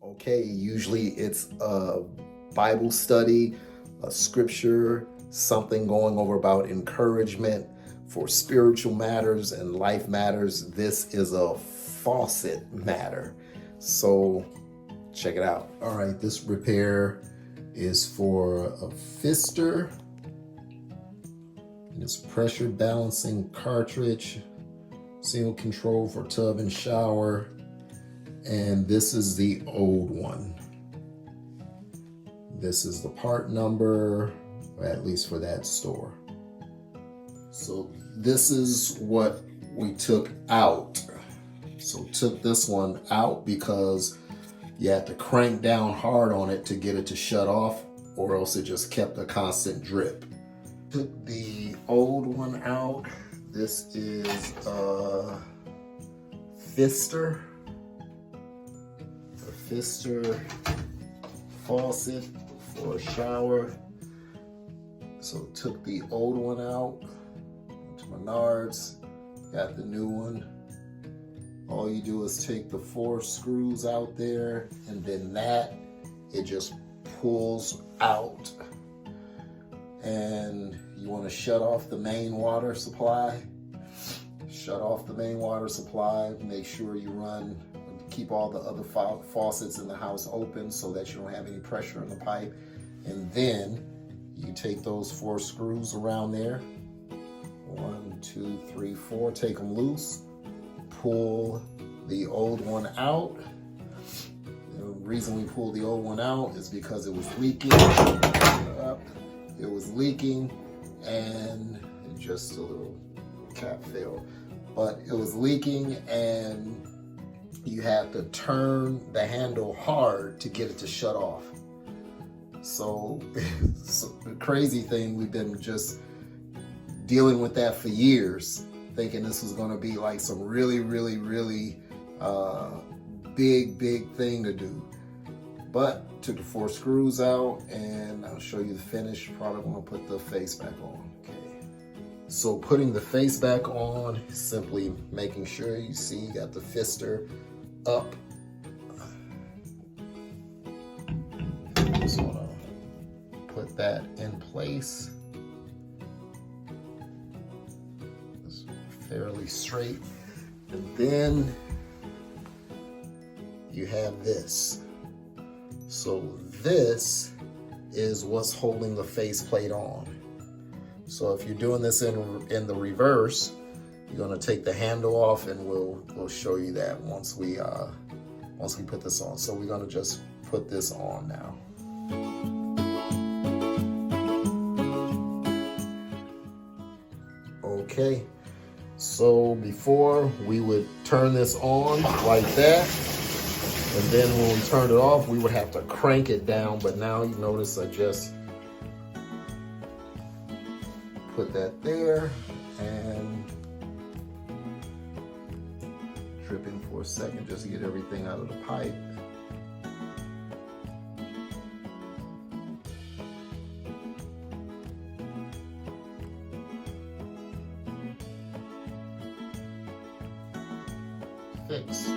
Okay, usually it's a Bible study, a scripture, something going over about encouragement for spiritual matters and life matters. This is a faucet matter. So check it out. All right, this repair is for a Pfister. And it's pressure balancing cartridge, single control for tub and shower. And this is the old one. This is the part number, or at least for that store. So this is what we took out. So took this one out because you had to crank down hard on it to get it to shut off, or else it just kept a constant drip. Took the old one out. This is a Pfister. Pfister faucet for a shower. So took the old one out to Menards, got the new one. All you do is take the 4 screws out there, and then it just pulls out. And you want to shut off the main water supply. Shut off the main water supply. Make sure you keep all the other faucets in the house open so that you don't have any pressure in the pipe. And then you take those 4 screws around there. 1, 2, 3, 4. Take them loose. Pull the old one out. The reason we pulled the old one out is because it was leaking. It was leaking, and just a little cap failed. But it was leaking, and you have to turn the handle hard to get it to shut off. So the crazy thing, we've been just dealing with that for years, thinking this was going to be like some really big thing to do. But took the 4 screws out, and I'll show you the finished product. I'm going to put the face back on. Okay. So putting the face back on, simply making sure you see you got the Pfister up. Just want to put that in place. It's fairly straight. And then you have this. So this is what's holding the faceplate on. So if you're doing this in the reverse, you're going to take the handle off, and we'll show you that once we put this on. So we're going to just put this on now. Okay. So before, we would turn this on like that. And then when we turned it off, we would have to crank it down. But now you notice I just put that there and dripping for a second just to get everything out of the pipe. Fix.